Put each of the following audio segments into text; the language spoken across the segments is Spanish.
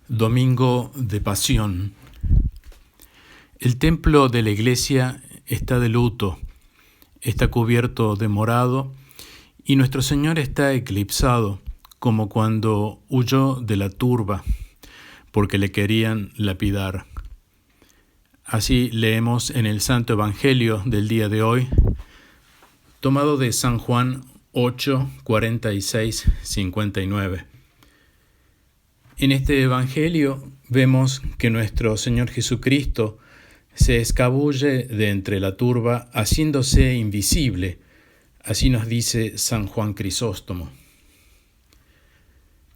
Domingo de Pasión. El templo de la iglesia está de luto, está cubierto de morado y nuestro Señor está eclipsado, como cuando huyó de la turba, porque le querían lapidar. Así leemos en el Santo Evangelio del día de hoy, tomado de San Juan 8, 46, 59. En este Evangelio vemos que nuestro Señor Jesucristo se escabulle de entre la turba haciéndose invisible, así nos dice San Juan Crisóstomo.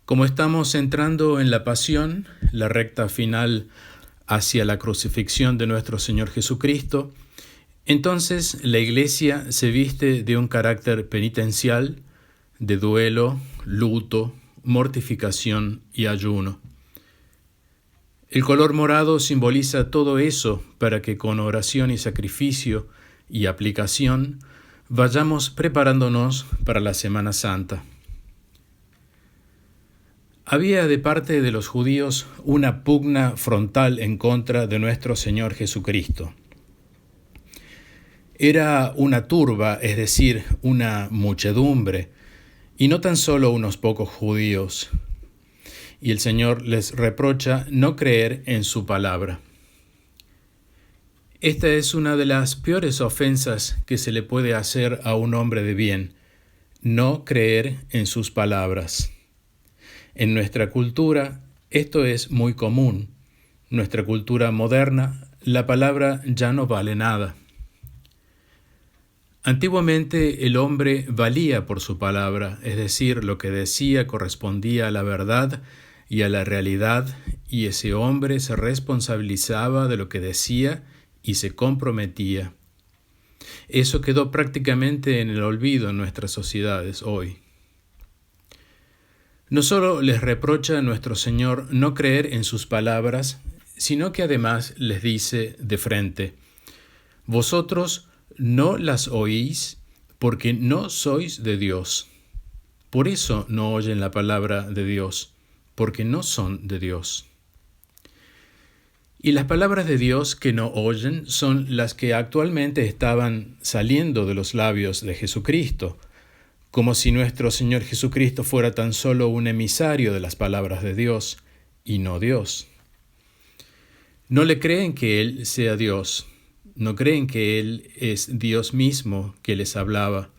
Como estamos entrando en la pasión, la recta final hacia la crucifixión de nuestro Señor Jesucristo, entonces la Iglesia se viste de un carácter penitencial, de duelo, luto, mortificación y ayuno. El color morado simboliza todo eso para que con oración y sacrificio y aplicación vayamos preparándonos para la Semana Santa. Había de parte de los judíos una pugna frontal en contra de nuestro Señor Jesucristo. Era una turba, es decir, una muchedumbre, y no tan solo unos pocos judíos. Y el Señor les reprocha no creer en su palabra. Esta es una de las peores ofensas que se le puede hacer a un hombre de bien, no creer en sus palabras. En nuestra cultura esto es muy común. Nuestra cultura moderna, la palabra ya no vale nada. Antiguamente el hombre valía por su palabra, es decir, lo que decía correspondía a la verdad y a la realidad, y ese hombre se responsabilizaba de lo que decía y se comprometía. Eso quedó prácticamente en el olvido en nuestras sociedades hoy. No solo les reprocha a nuestro Señor no creer en sus palabras, sino que además les dice de frente: vosotros no las oís porque no sois de Dios. Por eso no oyen la palabra de Dios, porque no son de Dios. Y las palabras de Dios que no oyen son las que actualmente estaban saliendo de los labios de Jesucristo, como si nuestro Señor Jesucristo fuera tan solo un emisario de las palabras de Dios y no Dios. No le creen que Él sea Dios. No creen que Él es Dios mismo que les hablaba,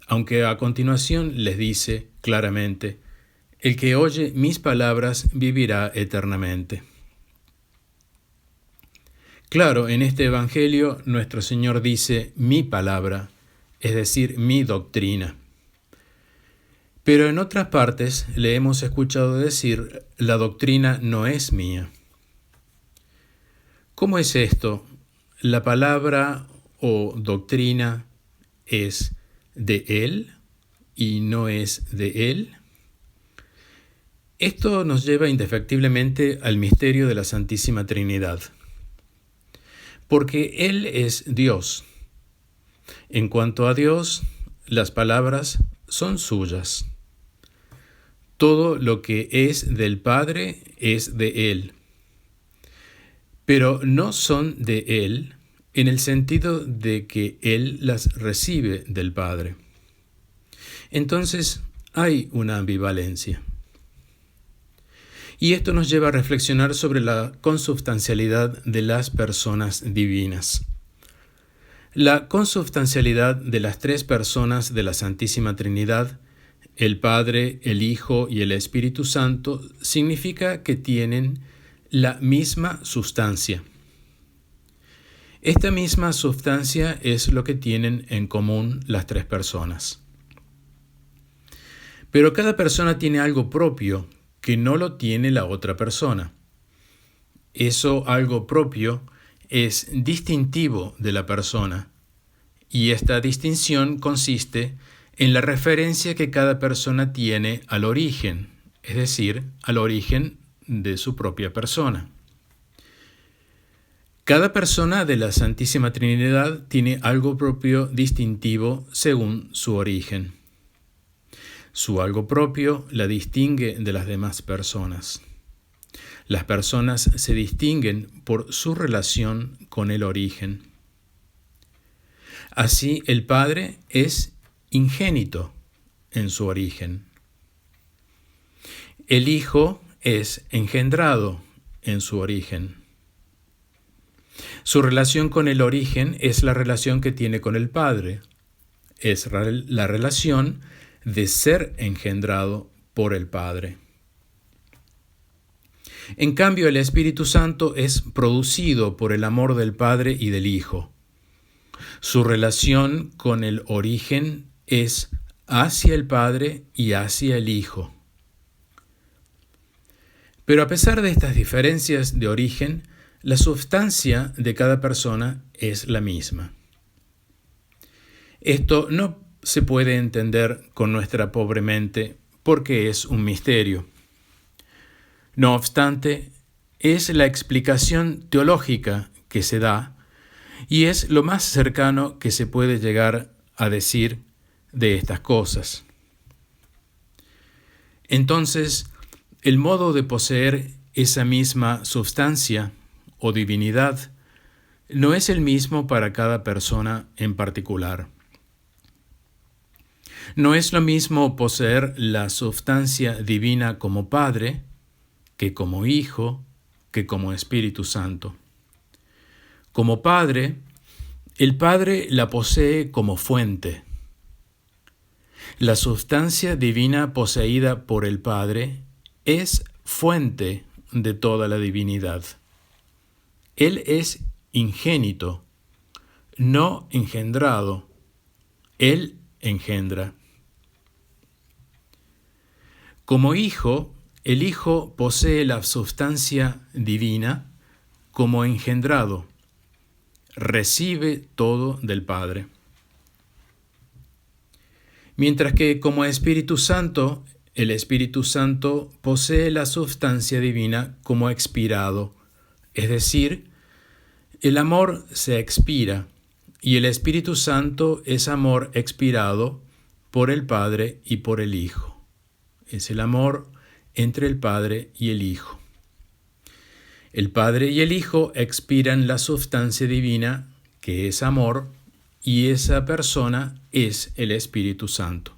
aunque a continuación les dice claramente: el que oye mis palabras vivirá eternamente. Claro, en este Evangelio nuestro Señor dice mi palabra, es decir, mi doctrina. Pero en otras partes le hemos escuchado decir la doctrina no es mía. ¿Cómo es esto? ¿La palabra o doctrina es de Él y no es de Él? Esto nos lleva indefectiblemente al misterio de la Santísima Trinidad, porque Él es Dios. En cuanto a Dios, las palabras son suyas. Todo lo que es del Padre es de Él. Pero no son de Él en el sentido de que Él las recibe del Padre. Entonces hay una ambivalencia. Y esto nos lleva a reflexionar sobre la consubstancialidad de las personas divinas. La consubstancialidad de las tres personas de la Santísima Trinidad, el Padre, el Hijo y el Espíritu Santo, significa que tienen la misma sustancia. Esta misma sustancia es lo que tienen en común las tres personas. Pero cada persona tiene algo propio que no lo tiene la otra persona. Eso algo propio es distintivo de la persona, y esta distinción consiste en la referencia que cada persona tiene al origen, es decir, al origen de su propia persona. Cada persona de la Santísima Trinidad tiene algo propio distintivo según su origen. Su algo propio la distingue de las demás personas. Las personas se distinguen por su relación con el origen. Así, el Padre es ingénito en su origen. El Hijo es engendrado en su origen. Su relación con el origen es la relación que tiene con el Padre. Es la relación de ser engendrado por el Padre. En cambio, el Espíritu Santo es producido por el amor del Padre y del Hijo. Su relación con el origen es hacia el Padre y hacia el Hijo. Pero a pesar de estas diferencias de origen, la sustancia de cada persona es la misma. Esto no se puede entender con nuestra pobre mente porque es un misterio. No obstante, es la explicación teológica que se da y es lo más cercano que se puede llegar a decir de estas cosas. Entonces, el modo de poseer esa misma sustancia o divinidad no es el mismo para cada persona en particular. No es lo mismo poseer la sustancia divina como Padre, que como Hijo, que como Espíritu Santo. Como Padre, el Padre la posee como fuente. La sustancia divina poseída por el Padre es fuente de toda la divinidad. Él es ingénito, no engendrado. Él engendra. Como Hijo, el Hijo posee la sustancia divina como engendrado. Recibe todo del Padre. Mientras que como Espíritu Santo, el Espíritu Santo posee la sustancia divina como expirado, es decir, el amor se expira y el Espíritu Santo es amor expirado por el Padre y por el Hijo. Es el amor entre el Padre y el Hijo. El Padre y el Hijo expiran la sustancia divina, que es amor, y esa persona es el Espíritu Santo.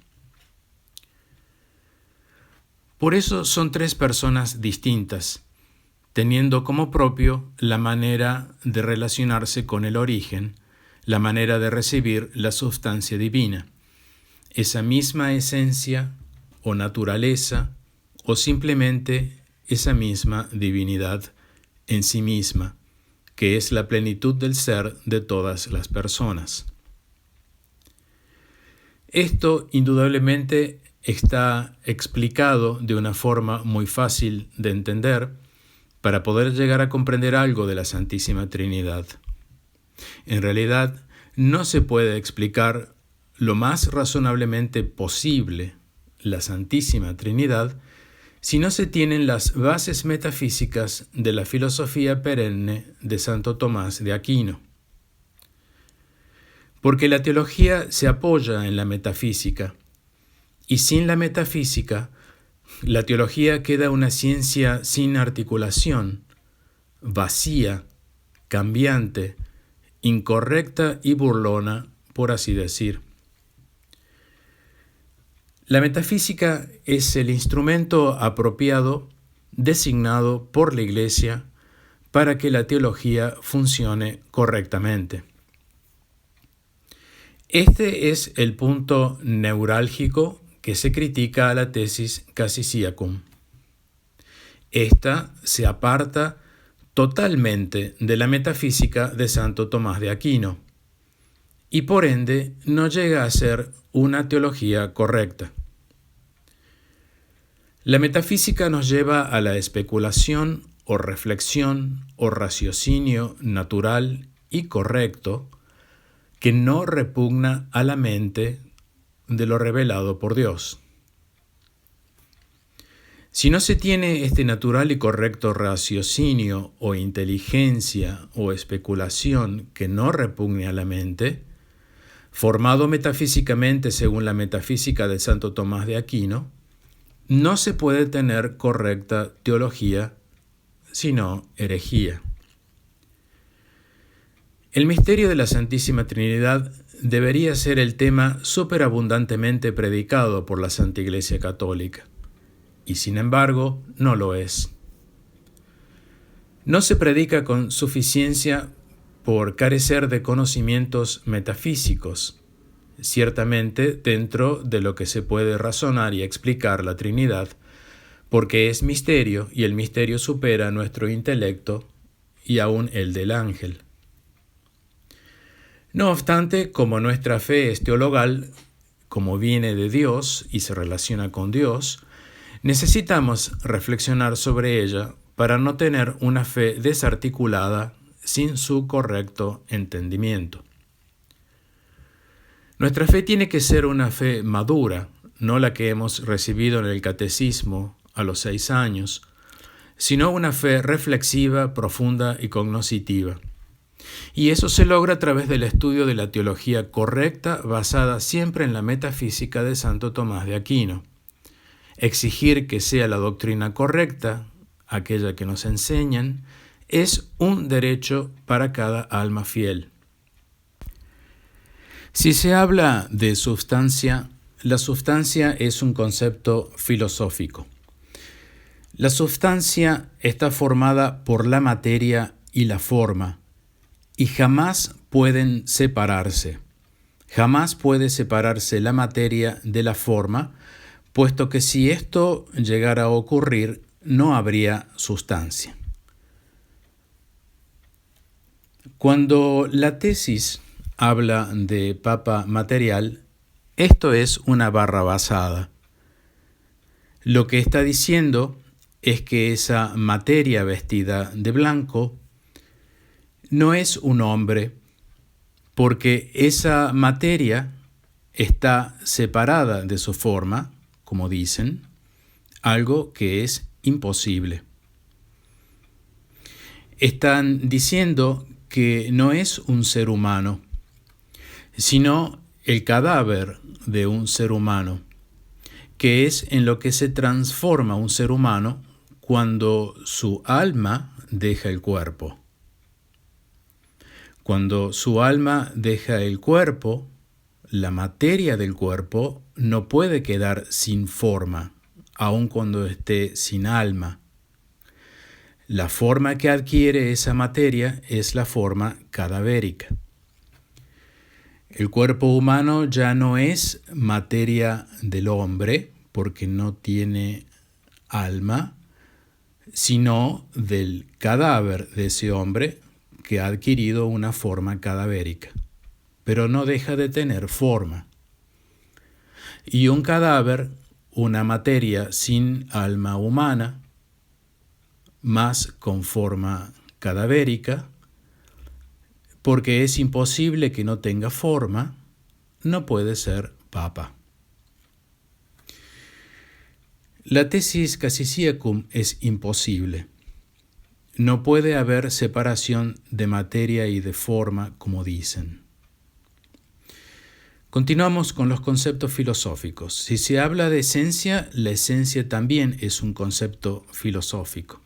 Por eso son tres personas distintas, teniendo como propio la manera de relacionarse con el origen, la manera de recibir la sustancia divina, esa misma esencia o naturaleza, o simplemente esa misma divinidad en sí misma, que es la plenitud del ser de todas las personas. Esto indudablemente está explicado de una forma muy fácil de entender para poder llegar a comprender algo de la Santísima Trinidad. En realidad, no se puede explicar lo más razonablemente posible la Santísima Trinidad si no se tienen las bases metafísicas de la filosofía perenne de Santo Tomás de Aquino. Porque la teología se apoya en la metafísica, y sin la metafísica, la teología queda una ciencia sin articulación, vacía, cambiante, incorrecta y burlona, por así decir. La metafísica es el instrumento apropiado, designado por la Iglesia, para que la teología funcione correctamente. Este es el punto neurálgico que se critica a la tesis Cassisiacum. Esta se aparta totalmente de la metafísica de Santo Tomás de Aquino y por ende no llega a ser una teología correcta. La metafísica nos lleva a la especulación o reflexión o raciocinio natural y correcto que no repugna a la mente de lo revelado por Dios. Si no se tiene este natural y correcto raciocinio o inteligencia o especulación que no repugne a la mente, formado metafísicamente según la metafísica de Santo Tomás de Aquino, no se puede tener correcta teología sino herejía. El misterio de la Santísima Trinidad debería ser el tema superabundantemente predicado por la Santa Iglesia Católica, y sin embargo no lo es. No se predica con suficiencia por carecer de conocimientos metafísicos, ciertamente dentro de lo que se puede razonar y explicar la Trinidad, porque es misterio y el misterio supera nuestro intelecto y aún el del ángel. No obstante, como nuestra fe es teologal, como viene de Dios y se relaciona con Dios, necesitamos reflexionar sobre ella para no tener una fe desarticulada sin su correcto entendimiento. Nuestra fe tiene que ser una fe madura, no la que hemos recibido en el catecismo a los 6 años, sino una fe reflexiva, profunda y cognoscitiva. Y eso se logra a través del estudio de la teología correcta, basada siempre en la metafísica de Santo Tomás de Aquino. Exigir que sea la doctrina correcta, aquella que nos enseñan, es un derecho para cada alma fiel. Si se habla de substancia, la substancia es un concepto filosófico. La substancia está formada por la materia y la forma, y jamás pueden separarse. Jamás puede separarse la materia de la forma, puesto que si esto llegara a ocurrir, no habría sustancia. Cuando la tesis habla de papa material, esto es una barra basada. Lo que está diciendo es que esa materia vestida de blanco no es un hombre, porque esa materia está separada de su forma, como dicen, algo que es imposible. Están diciendo que no es un ser humano, sino el cadáver de un ser humano, que es en lo que se transforma un ser humano cuando su alma deja el cuerpo. Cuando su alma deja el cuerpo, la materia del cuerpo no puede quedar sin forma, aun cuando esté sin alma. La forma que adquiere esa materia es la forma cadavérica. El cuerpo humano ya no es materia del hombre, porque no tiene alma, sino del cadáver de ese hombre que ha adquirido una forma cadavérica, pero no deja de tener forma. Y un cadáver, una materia sin alma humana, más con forma cadavérica, porque es imposible que no tenga forma, no puede ser papa. La tesis Cassisiacum es imposible. No puede haber separación de materia y de forma, como dicen. Continuamos con los conceptos filosóficos. Si se habla de esencia, la esencia también es un concepto filosófico.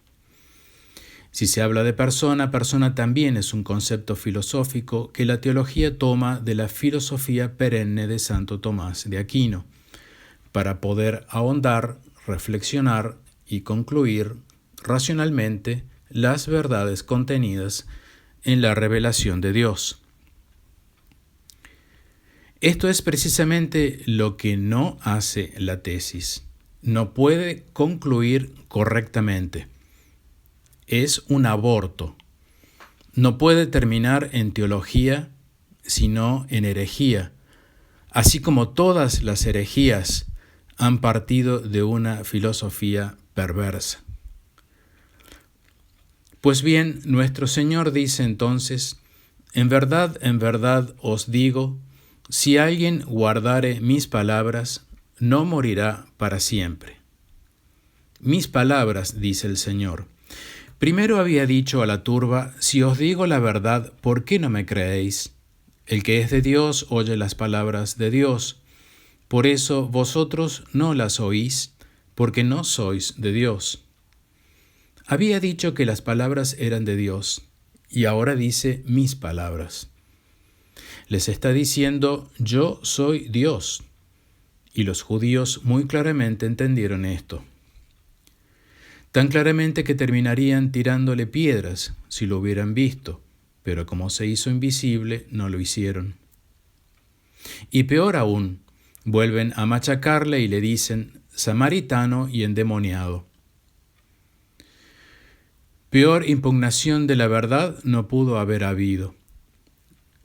Si se habla de persona, persona también es un concepto filosófico que la teología toma de la filosofía perenne de Santo Tomás de Aquino, para poder ahondar, reflexionar y concluir racionalmente las verdades contenidas en la revelación de Dios. Esto es precisamente lo que no hace la tesis. No puede concluir correctamente. Es un aborto. No puede terminar en teología, sino en herejía, así como todas las herejías han partido de una filosofía perversa. Pues bien, nuestro Señor dice entonces, en verdad os digo, si alguien guardare mis palabras, no morirá para siempre. Mis palabras, dice el Señor. Primero había dicho a la turba, si os digo la verdad, ¿por qué no me creéis? El que es de Dios oye las palabras de Dios. Por eso vosotros no las oís, porque no sois de Dios. Había dicho que las palabras eran de Dios, y ahora dice mis palabras. Les está diciendo, yo soy Dios. Y los judíos muy claramente entendieron esto. Tan claramente que terminarían tirándole piedras si lo hubieran visto, pero como se hizo invisible, no lo hicieron. Y peor aún, vuelven a machacarle y le dicen, samaritano y endemoniado. Peor impugnación de la verdad no pudo haber habido.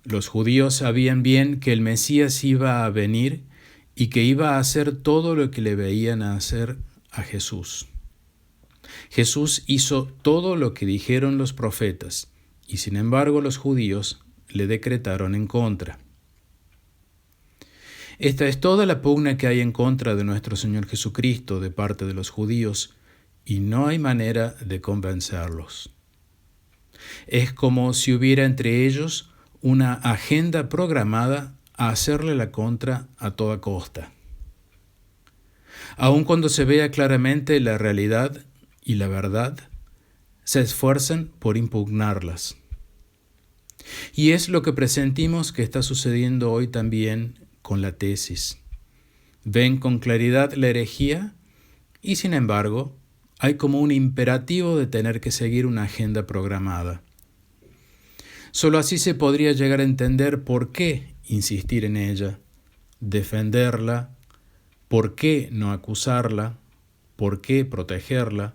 Los judíos sabían bien que el Mesías iba a venir y que iba a hacer todo lo que le veían hacer a Jesús. Jesús hizo todo lo que dijeron los profetas, y sin embargo los judíos le decretaron en contra. Esta es toda la pugna que hay en contra de nuestro Señor Jesucristo de parte de los judíos, y no hay manera de convencerlos. Es como si hubiera entre ellos una agenda programada a hacerle la contra a toda costa. Aun cuando se vea claramente la realidad y la verdad, se esfuerzan por impugnarlas. Y es lo que presentimos que está sucediendo hoy también con la tesis. Ven con claridad la herejía y sin embargo hay como un imperativo de tener que seguir una agenda programada. Solo así se podría llegar a entender por qué insistir en ella, defenderla, por qué no acusarla, por qué protegerla,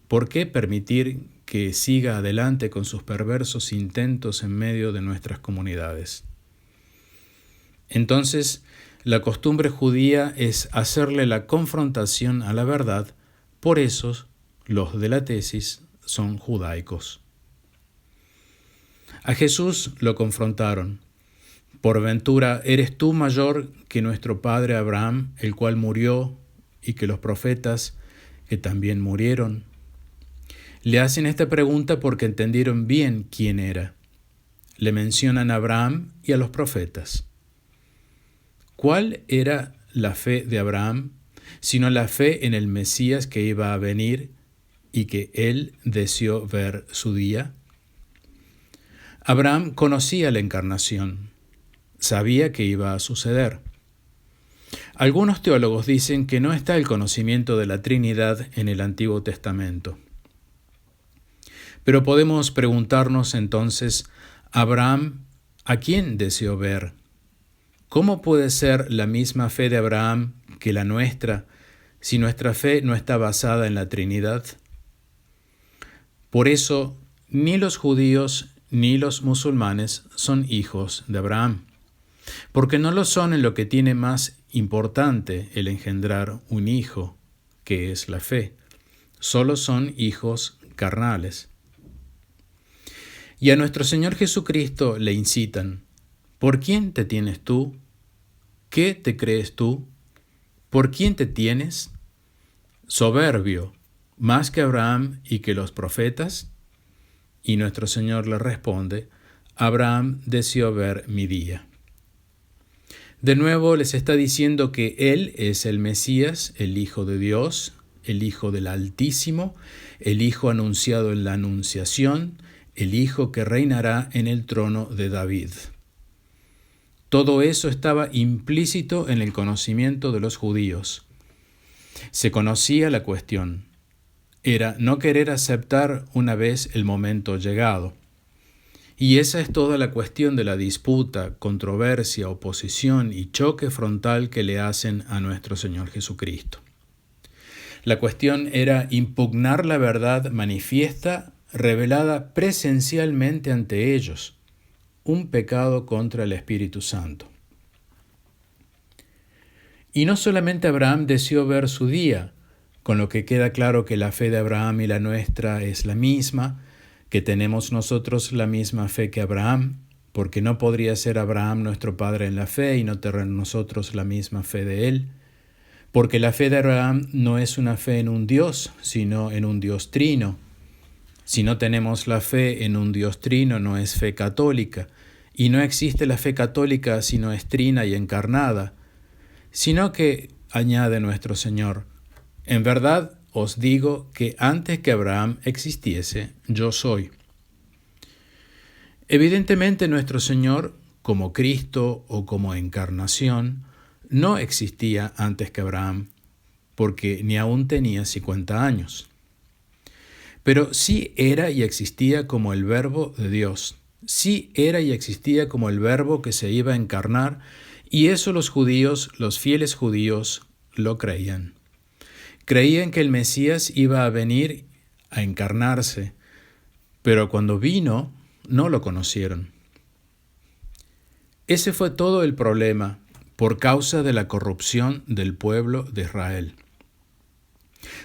por qué permitir que siga adelante con sus perversos intentos en medio de nuestras comunidades. Entonces, la costumbre judía es hacerle la confrontación a la verdad, por eso los de la tesis son judaicos. A Jesús lo confrontaron. Por ventura, ¿eres tú mayor que nuestro padre Abraham, el cual murió, y que los profetas, que también murieron? Le hacen esta pregunta porque entendieron bien quién era. Le mencionan a Abraham y a los profetas. ¿Cuál era la fe de Abraham, sino la fe en el Mesías que iba a venir y que él deseó ver su día? Abraham conocía la encarnación, sabía que iba a suceder. Algunos teólogos dicen que no está el conocimiento de la Trinidad en el Antiguo Testamento. Pero podemos preguntarnos entonces, Abraham, ¿a quién deseó ver? ¿Cómo puede ser la misma fe de Abraham que la nuestra si nuestra fe no está basada en la Trinidad? Por eso, ni los judíos ni los musulmanes son hijos de Abraham, porque no lo son en lo que tiene más importante el engendrar un hijo, que es la fe. Solo son hijos carnales. Y a nuestro Señor Jesucristo le incitan, ¿por quién te tienes tú? ¿Qué te crees tú? ¿Por quién te tienes? Soberbio, más que Abraham y que los profetas. Y nuestro Señor le responde, Abraham deseó ver mi día. De nuevo les está diciendo que Él es el Mesías, el Hijo de Dios, el Hijo del Altísimo, el Hijo anunciado en la Anunciación, el Hijo que reinará en el trono de David. Todo eso estaba implícito en el conocimiento de los judíos. Se conocía la cuestión. Era no querer aceptar una vez el momento llegado. Y esa es toda la cuestión de la disputa, controversia, oposición y choque frontal que le hacen a nuestro Señor Jesucristo. La cuestión era impugnar la verdad manifiesta, revelada presencialmente ante ellos, un pecado contra el Espíritu Santo. Y no solamente Abraham deseó ver su día, con lo que queda claro que la fe de Abraham y la nuestra es la misma, que tenemos nosotros la misma fe que Abraham, porque no podría ser Abraham nuestro padre en la fe y no tener nosotros la misma fe de él, porque la fe de Abraham no es una fe en un Dios, sino en un Dios trino. Si no tenemos la fe en un Dios trino, no es fe católica, y no existe la fe católica si no es trina y encarnada, sino que, añade nuestro Señor, en verdad os digo que antes que Abraham existiese, yo soy. Evidentemente nuestro Señor, como Cristo o como encarnación, no existía antes que Abraham, porque ni aún tenía 50 años. Pero sí era y existía como el Verbo de Dios. Sí era y existía como el Verbo que se iba a encarnar, y eso los judíos, los fieles judíos, lo creían. Creían que el Mesías iba a venir a encarnarse, pero cuando vino, no lo conocieron. Ese fue todo el problema por causa de la corrupción del pueblo de Israel.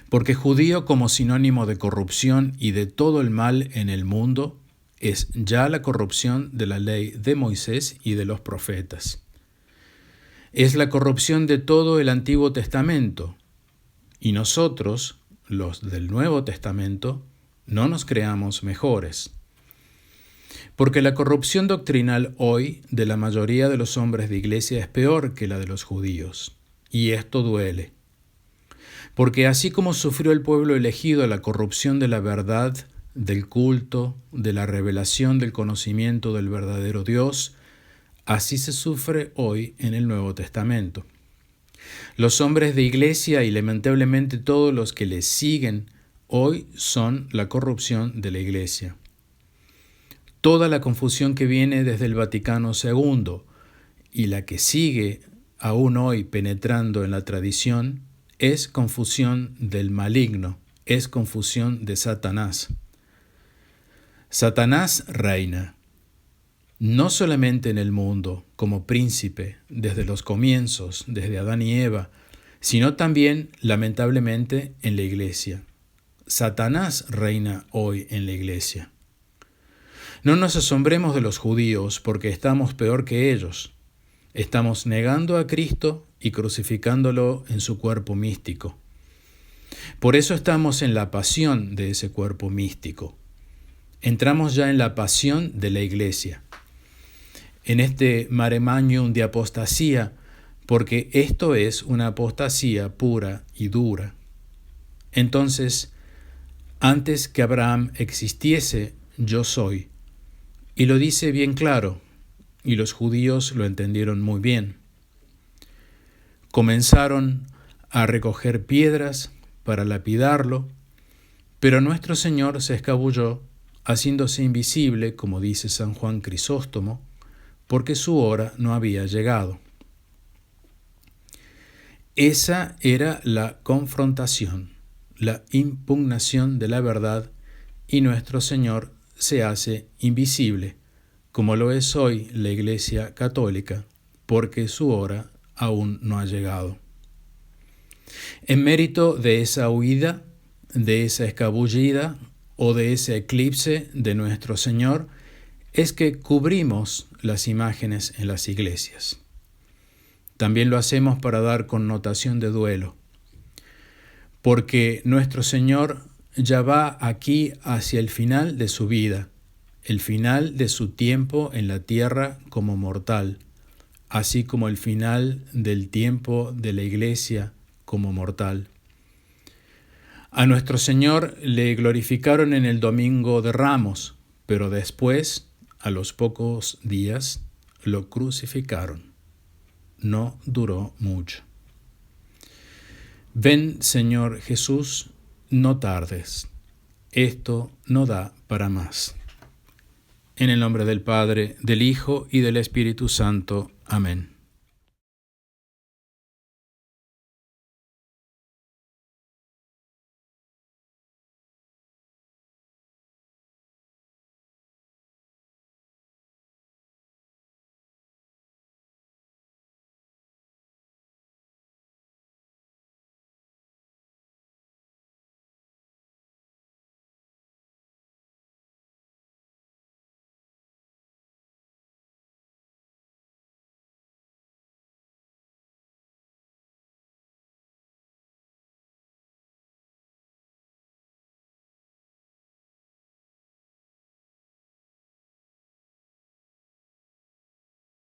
Porque judío como sinónimo de corrupción y de todo el mal en el mundo es ya la corrupción de la ley de Moisés y de los profetas. Es la corrupción de todo el Antiguo Testamento, y nosotros, los del Nuevo Testamento, no nos creamos mejores. Porque la corrupción doctrinal hoy de la mayoría de los hombres de iglesia es peor que la de los judíos, y esto duele. Porque así como sufrió el pueblo elegido la corrupción de la verdad, del culto, de la revelación del conocimiento del verdadero Dios, así se sufre hoy en el Nuevo Testamento. Los hombres de iglesia y lamentablemente todos los que les siguen hoy son la corrupción de la iglesia. Toda la confusión que viene desde el Vaticano II y la que sigue aún hoy penetrando en la tradición es confusión del maligno, es confusión de Satanás. Satanás reina, no solamente en el mundo como príncipe desde los comienzos, desde Adán y Eva, sino también, lamentablemente, en la iglesia. Satanás reina hoy en la iglesia. No nos asombremos de los judíos porque estamos peor que ellos. Estamos negando a Cristo y crucificándolo en su cuerpo místico. Por eso estamos en la pasión de ese cuerpo místico. Entramos ya en la pasión de la iglesia. En este mare magnum de apostasía, porque esto es una apostasía pura y dura. Entonces, antes que Abraham existiese, yo soy. Y lo dice bien claro, y los judíos lo entendieron muy bien. Comenzaron a recoger piedras para lapidarlo, pero nuestro Señor se escabulló, haciéndose invisible, como dice San Juan Crisóstomo, porque su hora no había llegado. Esa era la confrontación, la impugnación de la verdad, y nuestro Señor se hace invisible, como lo es hoy la Iglesia Católica, porque su hora aún no ha llegado. En mérito de esa huida, de esa escabullida o de ese eclipse de nuestro Señor, es que cubrimos las imágenes en las iglesias. También lo hacemos para dar connotación de duelo, porque nuestro Señor ya va aquí hacia el final de su vida, el final de su tiempo en la tierra como mortal, así como el final del tiempo de la iglesia como mortal. A nuestro Señor le glorificaron en el Domingo de Ramos, pero después, a los pocos días, lo crucificaron. No duró mucho. Ven, Señor Jesús, no tardes. Esto no da para más. En el nombre del Padre, del Hijo y del Espíritu Santo. Amén.